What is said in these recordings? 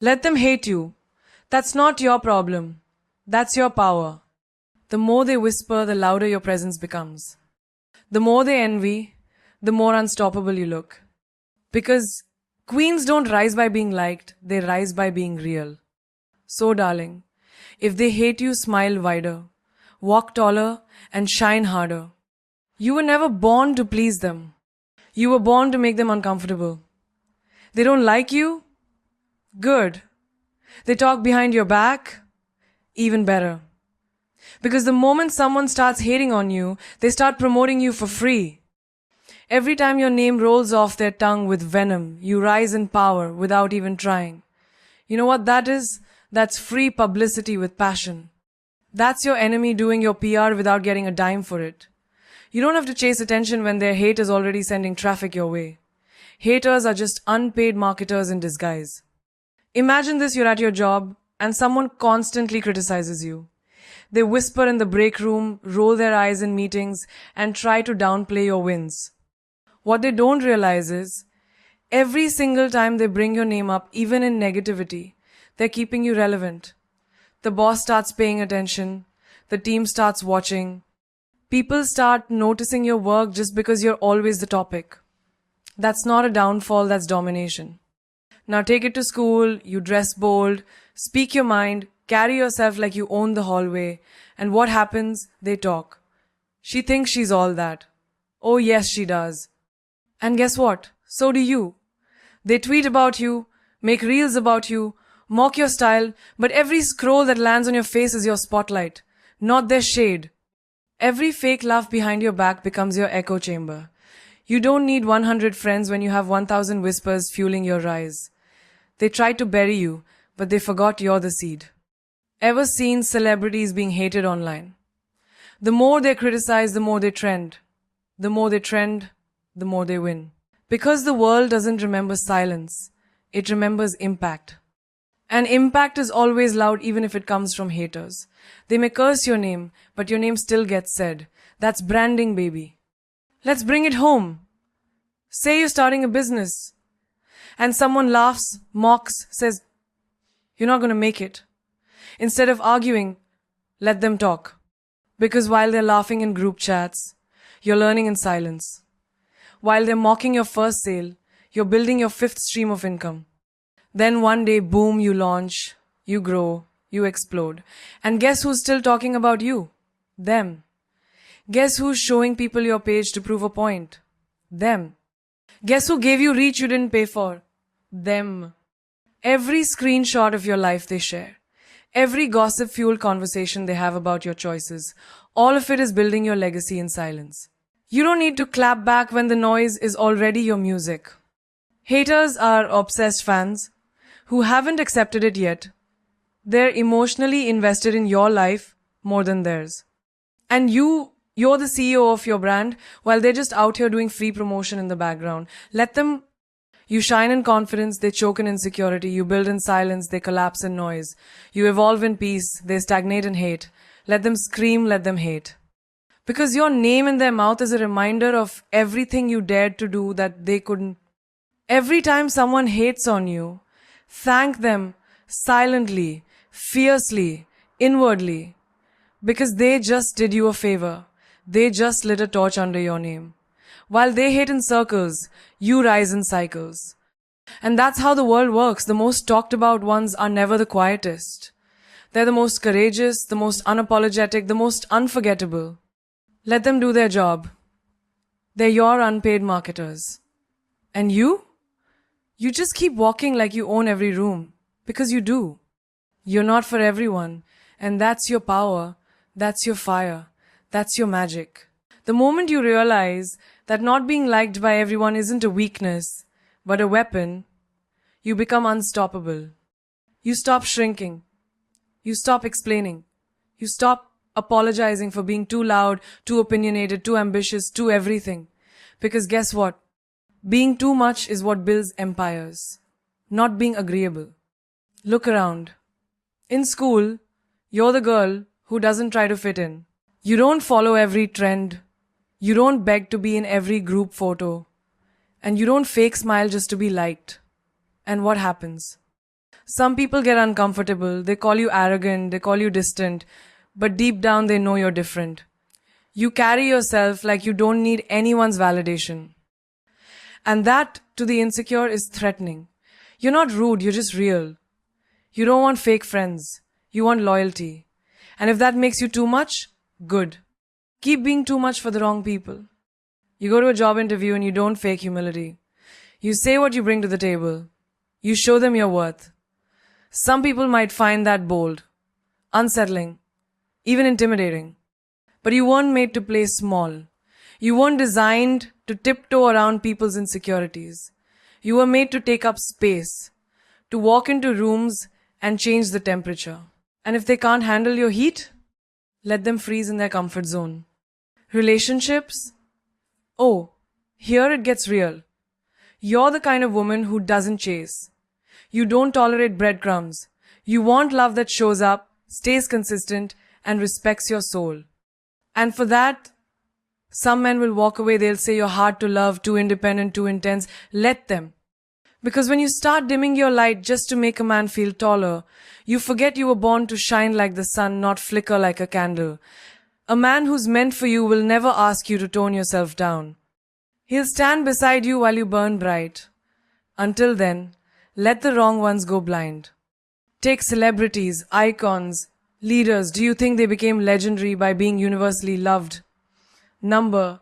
Let them hate you. That's not your problem. That's your power. The more they whisper, the louder your presence becomes. The more they envy, the more unstoppable you look. Because queens don't rise by being liked, they rise by being real. So, darling, if they hate you, smile wider, walk taller, and shine harder. You were never born to please them. You were born to make them uncomfortable. They don't like you? Good. They talk behind your back? Even better. Because the moment someone starts hating on you, they start promoting you for free. Every time your name rolls off their tongue with venom, you rise in power without even trying. You know what that is? That's free publicity with passion. That's your enemy doing your PR without getting a dime for it. You don't have to chase attention when their hate is already sending traffic your way. Haters are just unpaid marketers in disguise. Imagine this: you're at your job and someone constantly criticizes you. They whisper in the break room, roll their eyes in meetings, and try to downplay your wins. What they don't realize is, every single time they bring your name up, even in negativity, they're keeping you relevant. The boss starts paying attention, the team starts watching, people start noticing your work just because you're always the topic. That's not a downfall, that's domination. Now take it to school, you dress bold, speak your mind, carry yourself like you own the hallway, and what happens? They talk. She thinks she's all that. Oh yes, she does. And guess what? So do you. They tweet about you, make reels about you, mock your style, but every scroll that lands on your face is your spotlight, not their shade. Every fake laugh behind your back becomes your echo chamber. You don't need 100 friends when you have 1,000 whispers fueling your rise. They tried to bury you, but they forgot you're the seed. Ever seen celebrities being hated online? The more they criticize, the more they trend. The more they trend, the more they win. Because the world doesn't remember silence, it remembers impact. And impact is always loud, even if it comes from haters. They may curse your name, but your name still gets said. That's branding, baby. Let's bring it home. Say you're starting a business, and someone laughs, mocks, says, "You're not going to make it." Instead of arguing, let them talk. Because while they're laughing in group chats, you're learning in silence. While they're mocking your first sale, you're building your fifth stream of income. Then one day, boom, you launch, you grow, you explode. And guess who's still talking about you? Them. Guess who's showing people your page to prove a point? Them. Guess who gave you reach you didn't pay for? Them. Every screenshot of your life they share. Every gossip-fueled conversation they have about your choices. All of it is building your legacy in silence. You don't need to clap back when the noise is already your music. Haters are obsessed fans who haven't accepted it yet. They're emotionally invested in your life more than theirs. And you're the CEO of your brand while they're just out here doing free promotion in the background. Let them. You shine in confidence, they choke in insecurity. You build in silence, they collapse in noise. You evolve in peace, they stagnate in hate. Let them scream, let them hate. Because your name in their mouth is a reminder of everything you dared to do that they couldn't. Every time someone hates on you, thank them silently, fiercely, inwardly. Because they just did you a favor. They just lit a torch under your name. While they hate in circles, you rise in cycles. And that's how the world works. The most talked about ones are never the quietest. They're the most courageous, the most unapologetic, the most unforgettable. Let them do their job. They're your unpaid marketers. And you? You just keep walking like you own every room. Because you do. You're not for everyone. And that's your power. That's your fire. That's your magic. The moment you realize that not being liked by everyone isn't a weakness, but a weapon, you become unstoppable. You stop shrinking. You stop explaining. You stop apologizing for being too loud, too opinionated, too ambitious, too everything. Because guess what? Being too much is what builds empires, not being agreeable. Look around. In school, you're the girl who doesn't try to fit in. You don't follow every trend. You don't beg to be in every group photo. And you don't fake smile just to be liked. And what happens? Some people get uncomfortable, they call you arrogant, they call you distant, but deep down they know you're different. You carry yourself like you don't need anyone's validation. And that, to the insecure, is threatening. You're not rude, you're just real. You don't want fake friends. You want loyalty. And if that makes you too much, good. Keep being too much for the wrong people. You go to a job interview and you don't fake humility. You say what you bring to the table. You show them your worth. Some people might find that bold, unsettling, even intimidating. But you weren't made to play small. You weren't designed to tiptoe around people's insecurities. You were made to take up space, to walk into rooms and change the temperature. And if they can't handle your heat, let them freeze in their comfort zone. Relationships? Oh, here it gets real. You're the kind of woman who doesn't chase. You don't tolerate breadcrumbs. You want love that shows up, stays consistent, and respects your soul. And for that, some men will walk away, they'll say you're hard to love, too independent, too intense. Let them. Because when you start dimming your light just to make a man feel taller, you forget you were born to shine like the sun, not flicker like a candle. A man who's meant for you will never ask you to tone yourself down. He'll stand beside you while you burn bright. Until then, let the wrong ones go blind. Take celebrities, icons, leaders. Do you think they became legendary by being universally loved? Number.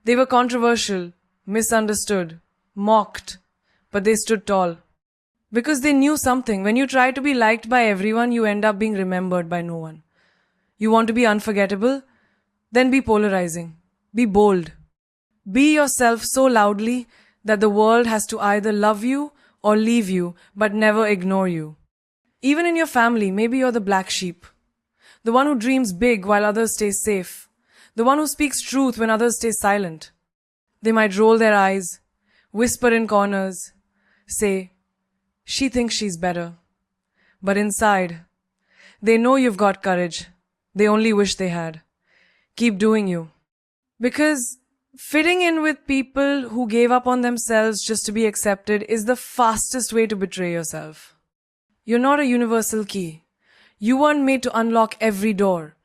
They were controversial, misunderstood, mocked, but they stood tall. Because they knew something. When you try to be liked by everyone, you end up being remembered by no one. You want to be unforgettable? Then be polarizing. Be bold. Be yourself so loudly that the world has to either love you or leave you, but never ignore you. Even in your family, maybe you're the black sheep. The one who dreams big while others stay safe. The one who speaks truth when others stay silent. They might roll their eyes, whisper in corners, say, she thinks she's better. But inside, they know you've got courage. They only wish they had. Keep doing you. Because fitting in with people who gave up on themselves just to be accepted is the fastest way to betray yourself. You're not a universal key. You weren't made to unlock every door.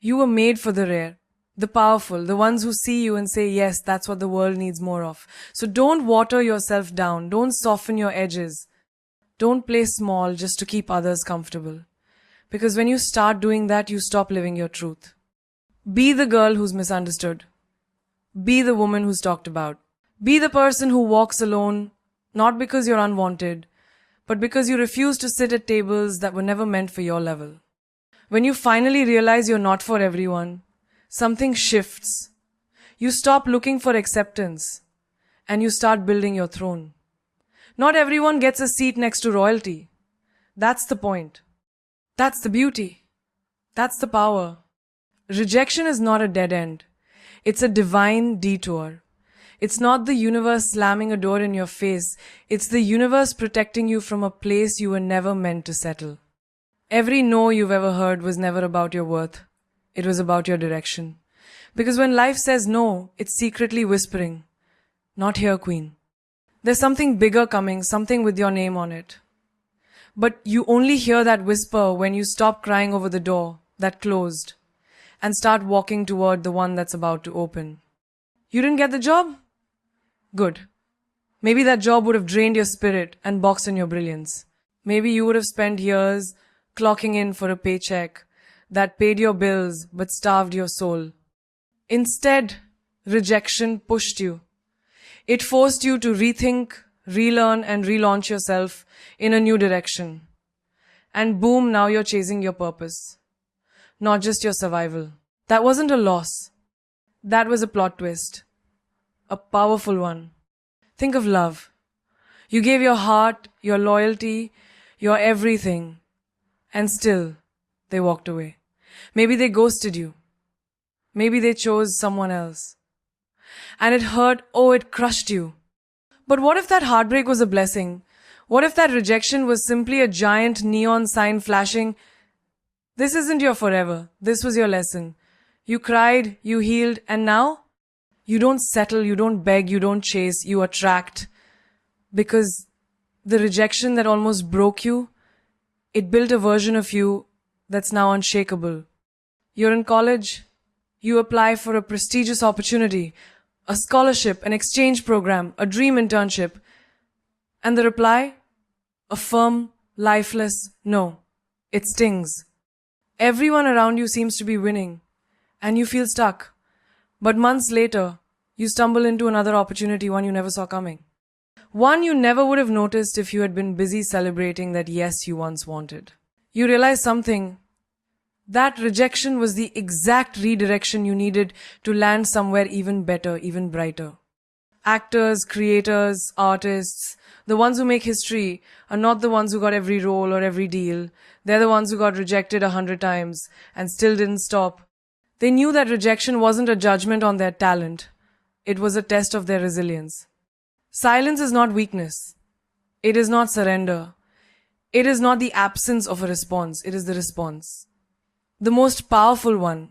You were made for the rare, the powerful, the ones who see you and say, yes, that's what the world needs more of. So don't water yourself down. Don't soften your edges. Don't play small just to keep others comfortable. Because when you start doing that, you stop living your truth. Be the girl who's misunderstood. Be the woman who's talked about. Be the person who walks alone, not because you're unwanted, but because you refuse to sit at tables that were never meant for your level. When you finally realize you're not for everyone, something shifts. You stop looking for acceptance, and you start building your throne. Not everyone gets a seat next to royalty. That's the point. That's the beauty. That's the power. Rejection is not a dead end. It's a divine detour. It's not the universe slamming a door in your face. It's the universe protecting you from a place you were never meant to settle. Every no you've ever heard was never about your worth. It was about your direction. Because when life says no, it's secretly whispering, not here, queen. There's something bigger coming, something with your name on it. But you only hear that whisper when you stop crying over the door that closed and start walking toward the one that's about to open. You didn't get the job? Good. Maybe that job would have drained your spirit and boxed in your brilliance. Maybe you would have spent years clocking in for a paycheck that paid your bills but starved your soul. Instead, rejection pushed you. It forced you to rethink, relearn, and relaunch yourself in a new direction. And boom, now you're chasing your purpose. Not just your survival. That wasn't a loss. That was a plot twist. A powerful one. Think of love. You gave your heart, your loyalty, your everything. And still, they walked away. Maybe they ghosted you. Maybe they chose someone else. And it hurt, oh, it crushed you. But what if that heartbreak was a blessing? What if that rejection was simply a giant neon sign flashing, this isn't your forever, this was your lesson. You cried, you healed, and now? You don't settle, you don't beg, you don't chase, you attract. Because The rejection that almost broke you, it built a version of you that's now unshakable. You're in college, you apply for a prestigious opportunity, a scholarship, an exchange program, a dream internship. And the reply? A firm, lifeless no. It stings. Everyone around you seems to be winning, and you feel stuck. But months later, you stumble into another opportunity, one you never saw coming. One you never would have noticed if you had been busy celebrating that yes you once wanted. You realize something. That rejection was the exact redirection you needed to land somewhere even better, even brighter. Actors, creators, artists, the ones who make history are not the ones who got every role or every deal. They're the ones who got rejected 100 times and still didn't stop. They knew that rejection wasn't a judgment on their talent. It was a test of their resilience. Silence is not weakness. It is not surrender. It is not the absence of a response. It is the response. The most powerful one.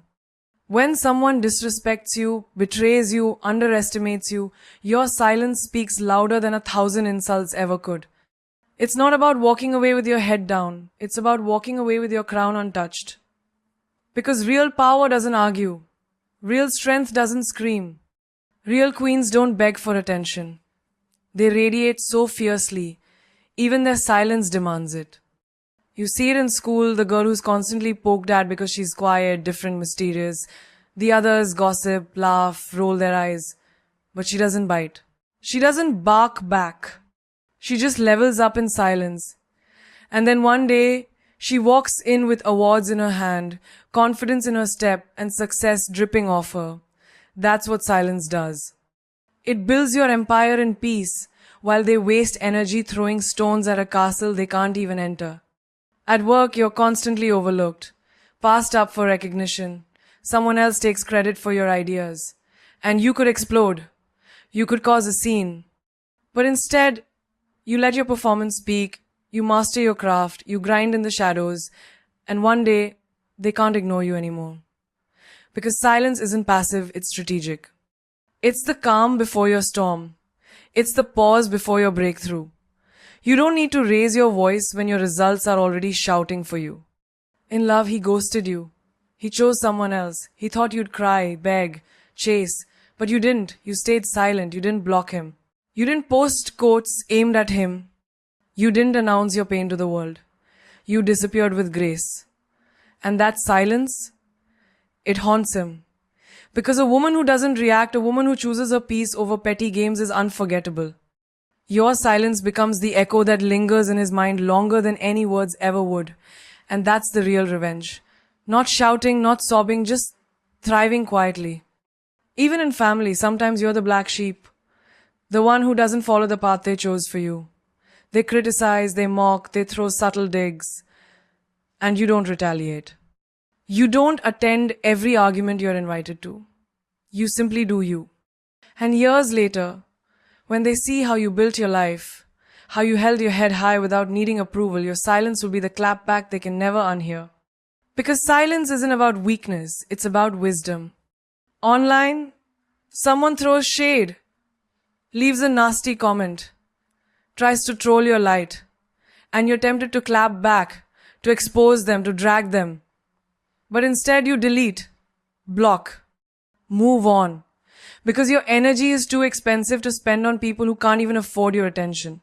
When someone disrespects you, betrays you, underestimates you, your silence speaks louder than 1,000 insults ever could. It's not about walking away with your head down. It's about walking away with your crown untouched. Because real power doesn't argue. Real strength doesn't scream. Real queens don't beg for attention. They radiate so fiercely, even their silence demands it. You see it in school, the girl who's constantly poked at because she's quiet, different, mysterious. The others gossip, laugh, roll their eyes. But she doesn't bite. She doesn't bark back. She just levels up in silence. And then one day, she walks in with awards in her hand, confidence in her step, and success dripping off her. That's what silence does. It builds your empire in peace, while they waste energy throwing stones at a castle they can't even enter. At work, you're constantly overlooked, passed up for recognition. Someone else takes credit for your ideas. And you could explode. You could cause a scene. But instead, you let your performance speak, you master your craft, you grind in the shadows, and one day, they can't ignore you anymore. Because silence isn't passive, it's strategic. It's the calm before your storm. It's the pause before your breakthrough. You don't need to raise your voice when your results are already shouting for you. In love, he ghosted you. He chose someone else. He thought you'd cry, beg, chase. But you didn't. You stayed silent. You didn't block him. You didn't post quotes aimed at him. You didn't announce your pain to the world. You disappeared with grace. And that silence, it haunts him. Because a woman who doesn't react, a woman who chooses her peace over petty games is unforgettable. Your silence becomes the echo that lingers in his mind longer than any words ever would. And that's the real revenge. Not shouting, not sobbing, just thriving quietly. Even in family, sometimes you're the black sheep. The one who doesn't follow the path they chose for you. They criticize, they mock, they throw subtle digs. And you don't retaliate. You don't attend every argument you're invited to. You simply do you. And years later, when they see how you built your life, how you held your head high without needing approval, your silence will be the clapback they can never unhear. Because silence isn't about weakness, it's about wisdom. Online, someone throws shade, leaves a nasty comment, tries to troll your light, and you're tempted to clap back, to expose them, to drag them. But instead you delete, block, move on. Because your energy is too expensive to spend on people who can't even afford your attention.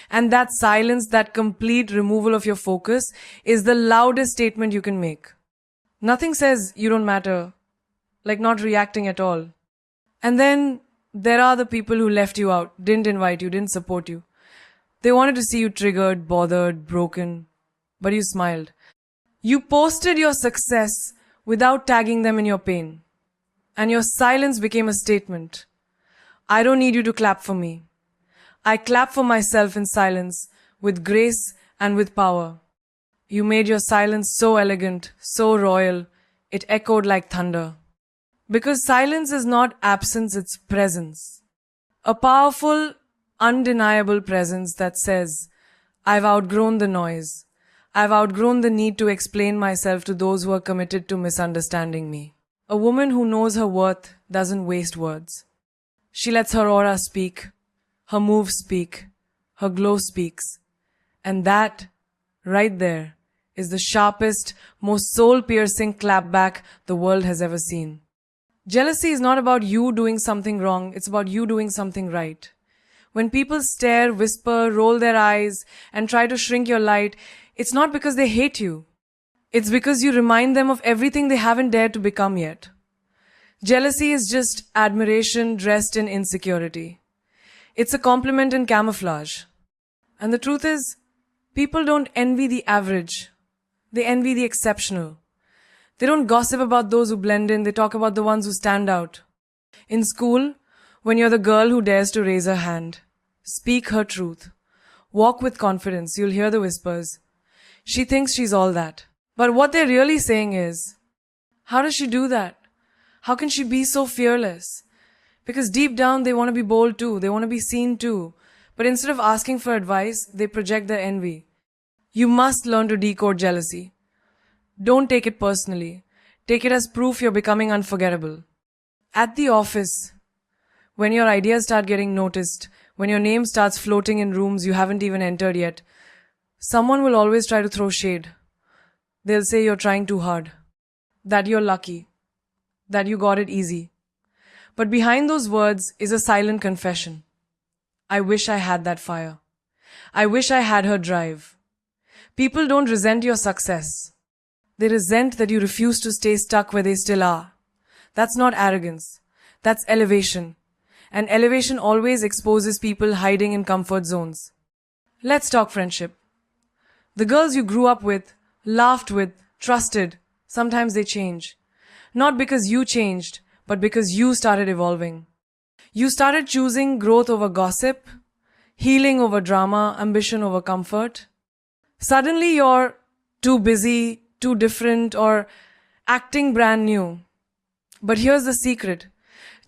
And that silence, that complete removal of your focus, is the loudest statement you can make. Nothing says you don't matter, like not reacting at all. And then there are the people who left you out, didn't invite you, didn't support you. They wanted to see you triggered, bothered, broken, but you smiled. You posted your success without tagging them in your pain. And your silence became a statement. I don't need you to clap for me. I clap for myself in silence, with grace and with power. You made your silence so elegant, so royal, it echoed like thunder. Because silence is not absence, it's presence. A powerful, undeniable presence that says, I've outgrown the noise. I've outgrown the need to explain myself to those who are committed to misunderstanding me. A woman who knows her worth doesn't waste words. She lets her aura speak, her moves speak, her glow speaks. And that, right there, is the sharpest, most soul-piercing clapback the world has ever seen. Jealousy is not about you doing something wrong, it's about you doing something right. When people stare, whisper, roll their eyes, and try to shrink your light, it's not because they hate you. It's because you remind them of everything they haven't dared to become yet. Jealousy is just admiration dressed in insecurity. It's a compliment in camouflage. And the truth is, people don't envy the average. They envy the exceptional. They don't gossip about those who blend in, they talk about the ones who stand out. In school, when you're the girl who dares to raise her hand, speak her truth, walk with confidence, you'll hear the whispers. She thinks she's all that. But what they're really saying is, how does she do that? How can she be so fearless? Because deep down they want to be bold too, they want to be seen too. But instead of asking for advice, they project their envy. You must learn to decode jealousy. Don't take it personally. Take it as proof you're becoming unforgettable. At the office, when your ideas start getting noticed, when your name starts floating in rooms you haven't even entered yet, someone will always try to throw shade. They'll say you're trying too hard, that you're lucky, that you got it easy. But behind those words is a silent confession. I wish I had that fire. I wish I had her drive. People don't resent your success. They resent that you refuse to stay stuck where they still are. That's not arrogance. That's elevation. And elevation always exposes people hiding in comfort zones. Let's talk friendship. The girls you grew up with, laughed with, trusted, sometimes they change. Not because you changed, but because you started evolving. You started choosing growth over gossip, healing over drama, ambition over comfort. Suddenly you're too busy, too different, or acting brand new. But here's the secret.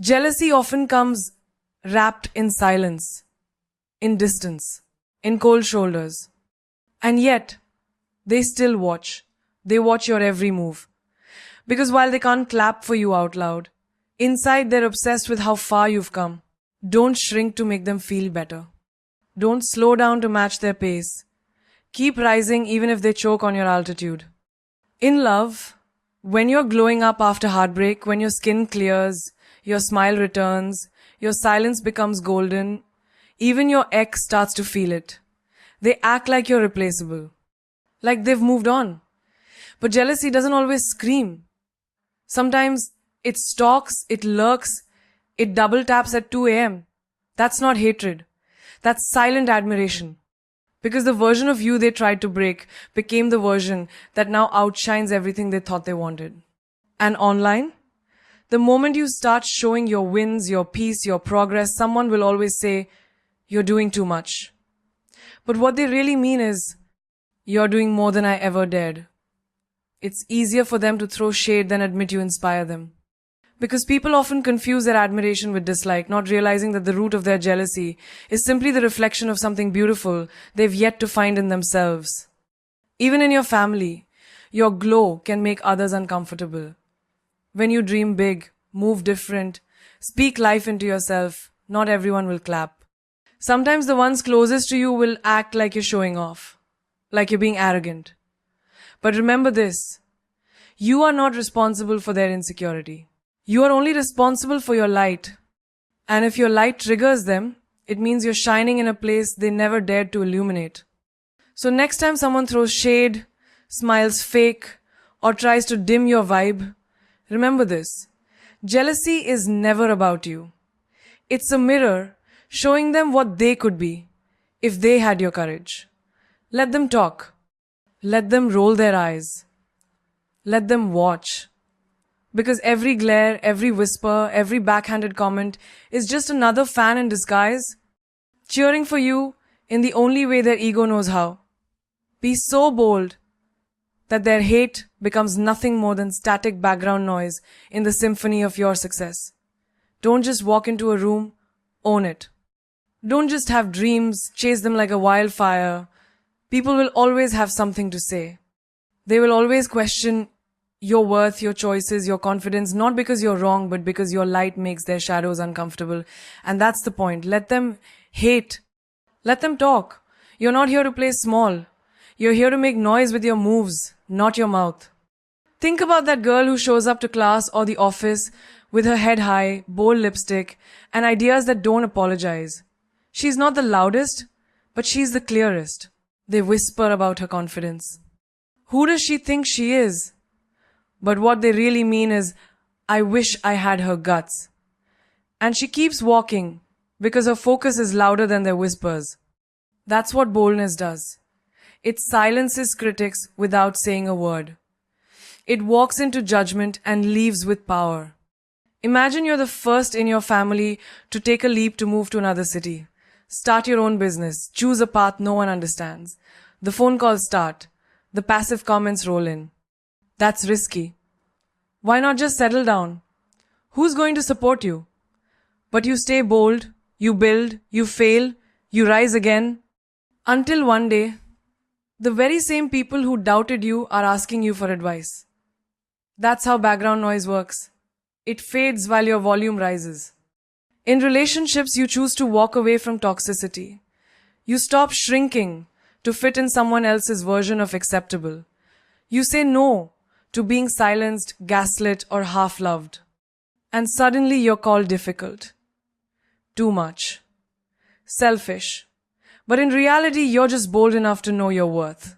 Jealousy often comes wrapped in silence, in distance, in cold shoulders. And yet, they still watch. They watch your every move. Because while they can't clap for you out loud, inside they're obsessed with how far you've come. Don't shrink to make them feel better. Don't slow down to match their pace. Keep rising even if they choke on your altitude. In love, when you're glowing up after heartbreak, when your skin clears, your smile returns, your silence becomes golden, even your ex starts to feel it. They act like you're replaceable. Like they've moved on. But jealousy doesn't always scream. Sometimes it stalks, it lurks, it double taps at 2 a.m. That's not hatred. That's silent admiration. Because the version of you they tried to break became the version that now outshines everything they thought they wanted. And online? The moment you start showing your wins, your peace, your progress, someone will always say, you're doing too much. But what they really mean is, you're doing more than I ever dared. It's easier for them to throw shade than admit you inspire them. Because people often confuse their admiration with dislike, not realizing that the root of their jealousy is simply the reflection of something beautiful they've yet to find in themselves. Even in your family, your glow can make others uncomfortable. When you dream big, move different, speak life into yourself, not everyone will clap. Sometimes the ones closest to you will act like you're showing off, like you're being arrogant. But remember this, you are not responsible for their insecurity. You are only responsible for your light. And if your light triggers them, it means you're shining in a place they never dared to illuminate. So next time someone throws shade, smiles fake, or tries to dim your vibe, remember this. Jealousy is never about you. It's a mirror showing them what they could be if they had your courage. Let them talk. Let them roll their eyes. Let them watch. Because every glare, every whisper, every backhanded comment is just another fan in disguise, cheering for you in the only way their ego knows how. Be so bold that their hate becomes nothing more than static background noise in the symphony of your success. Don't just walk into a room, own it. Don't just have dreams, chase them like a wildfire. People will always have something to say. They will always question your worth, your choices, your confidence, not because you're wrong, but because your light makes their shadows uncomfortable. And that's the point. Let them hate, Let them talk. You're not here to play small. You're here to make noise with your moves, not your mouth. Think about that girl who shows up to class or the office with her head high, bold lipstick, and ideas that don't apologize. She's not the loudest, but she's the clearest. They whisper about her confidence. Who does she think she is? But what they really mean is, I wish I had her guts. And she keeps walking because her focus is louder than their whispers. That's what boldness does. It silences critics without saying a word. It walks into judgment and leaves with power. Imagine you're the first in your family to take a leap to move to another city. Start your own business. Choose a path no one understands. The phone calls start. The passive comments roll in. That's risky. Why not just settle down? Who's going to support you? But you stay bold, you build, you fail, you rise again. Until one day, the very same people who doubted you are asking you for advice. That's how background noise works. It fades while your volume rises. In relationships, you choose to walk away from toxicity. You stop shrinking to fit in someone else's version of acceptable. You say no to being silenced, gaslit, or half-loved. And suddenly you're called difficult. Too much. Selfish. But in reality, you're just bold enough to know your worth.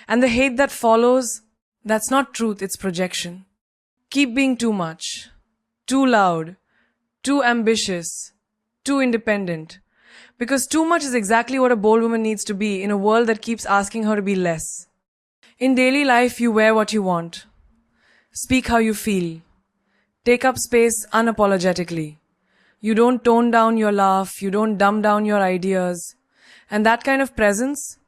And the hate that follows, that's not truth, it's projection. Keep being too much, too loud, too ambitious, too independent. Because too much is exactly what a bold woman needs to be in a world that keeps asking her to be less. In daily life, you wear what you want. Speak how you feel. Take up space unapologetically. You don't tone down your laugh, you don't dumb down your ideas. And that kind of presence,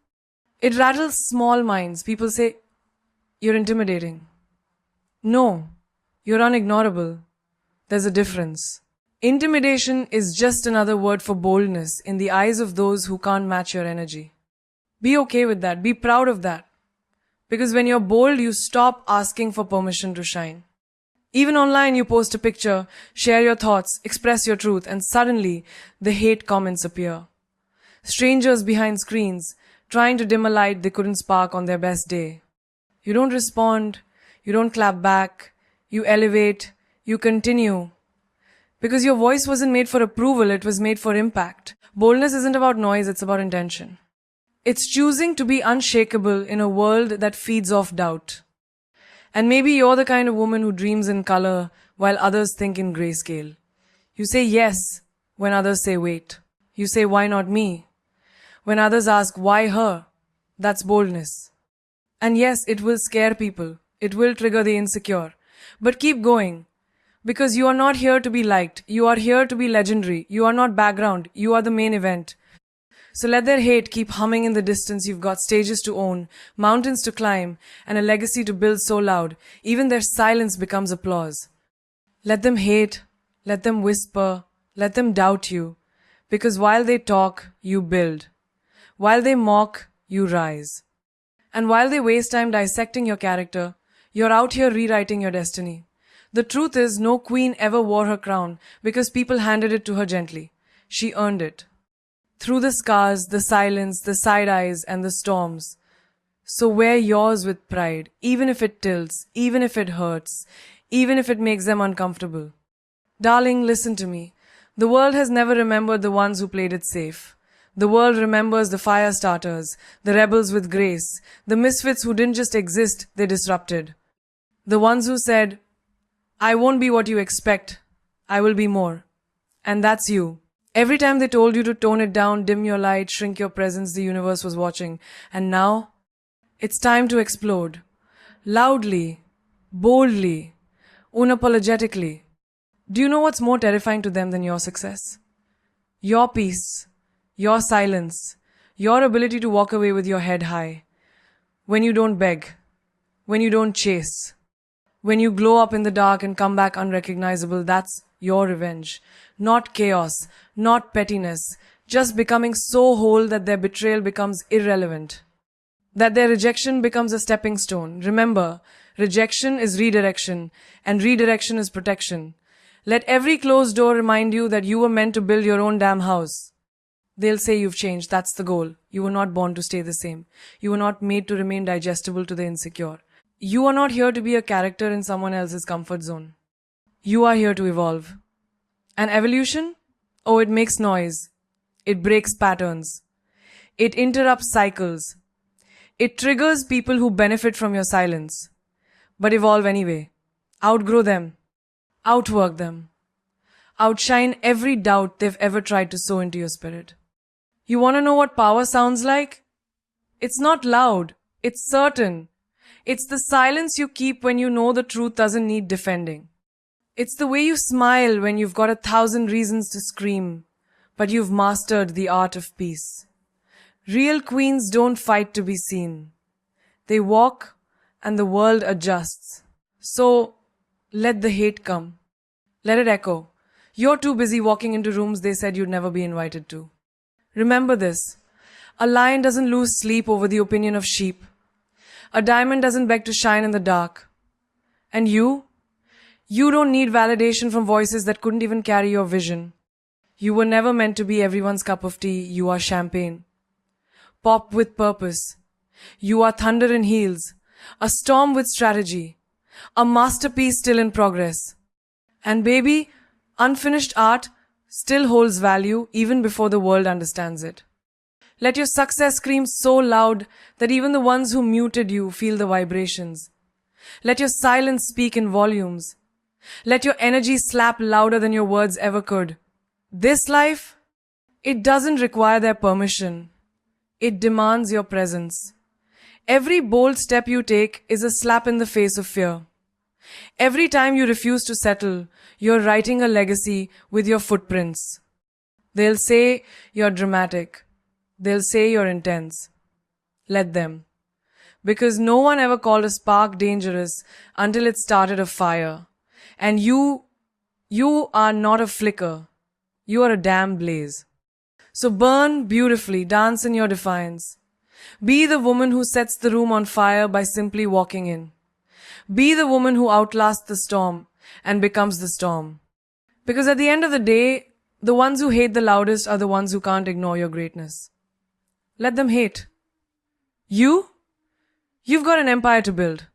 it rattles small minds. People say, you're intimidating. No, you're unignorable. There's a difference. Intimidation is just another word for boldness in the eyes of those who can't match your energy. Be okay with that. Be proud of that. Because when you're bold, you stop asking for permission to shine. Even online, you post a picture, share your thoughts, express your truth, and suddenly the hate comments appear. Strangers behind screens, trying to dim a light they couldn't spark on their best day. You don't respond, you don't clap back, you elevate, you continue. Because your voice wasn't made for approval, it was made for impact. Boldness isn't about noise, it's about intention. It's choosing to be unshakable in a world that feeds off doubt. And maybe you're the kind of woman who dreams in color while others think in grayscale. You say yes when others say wait. You say why not me? When others ask why her? That's boldness. And yes, it will scare people. It will trigger the insecure. But keep going. Because you are not here to be liked. You are here to be legendary. You are not background. You are the main event. So let their hate keep humming in the distance. You've got stages to own, mountains to climb, and a legacy to build so loud, even their silence becomes applause. Let them hate, let them whisper, let them doubt you. Because while they talk, you build. While they mock, you rise. And while they waste time dissecting your character, you're out here rewriting your destiny. The truth is, no queen ever wore her crown because people handed it to her gently. She earned it. Through the scars, the silence, the side eyes, and the storms. So wear yours with pride, even if it tilts, even if it hurts, even if it makes them uncomfortable. Darling, listen to me. The world has never remembered the ones who played it safe. The world remembers the fire starters, the rebels with grace, the misfits who didn't just exist, they disrupted. The ones who said, I won't be what you expect, I will be more. And that's you. Every time they told you to tone it down, dim your light, shrink your presence, the universe was watching. And now, it's time to explode. Loudly, boldly, unapologetically. Do you know what's more terrifying to them than your success? Your peace, your silence, your ability to walk away with your head high. When you don't beg, when you don't chase, when you glow up in the dark and come back unrecognizable, that's your revenge. Not chaos, not pettiness, just becoming so whole that their betrayal becomes irrelevant. That their rejection becomes a stepping stone. Remember, rejection is redirection, and redirection is protection. Let every closed door remind you that you were meant to build your own damn house. They'll say you've changed. That's the goal. You were not born to stay the same. You were not made to remain digestible to the insecure. You are not here to be a character in someone else's comfort zone. You are here to evolve. And evolution? Oh, it makes noise. It breaks patterns. It interrupts cycles. It triggers people who benefit from your silence. But evolve anyway. Outgrow them. Outwork them. Outshine every doubt they've ever tried to sow into your spirit. You want to know what power sounds like? It's not loud. It's certain. It's the silence you keep when you know the truth doesn't need defending. It's the way you smile when you've got 1,000 reasons to scream, but you've mastered the art of peace. Real queens don't fight to be seen. They walk and the world adjusts. So, let the hate come. Let it echo. You're too busy walking into rooms they said you'd never be invited to. Remember this. A lion doesn't lose sleep over the opinion of sheep. A diamond doesn't beg to shine in the dark. And you don't need validation from voices that couldn't even carry your vision. You were never meant to be everyone's cup of tea. You are champagne. Pop with purpose. You are thunder in heels. A storm with strategy. A masterpiece still in progress. And baby, unfinished art still holds value even before the world understands it. Let your success scream so loud that even the ones who muted you feel the vibrations. Let your silence speak in volumes. Let your energy slap louder than your words ever could. This life, it doesn't require their permission. It demands your presence. Every bold step you take is a slap in the face of fear. Every time you refuse to settle, you're writing a legacy with your footprints. They'll say you're dramatic. They'll say you're intense. Let them. Because no one ever called a spark dangerous until it started a fire. And you are not a flicker. You are a damn blaze. So burn beautifully, dance in your defiance. Be the woman who sets the room on fire by simply walking in. Be the woman who outlasts the storm and becomes the storm. Because at the end of the day, the ones who hate the loudest are the ones who can't ignore your greatness. Let them hate. You've got an empire to build.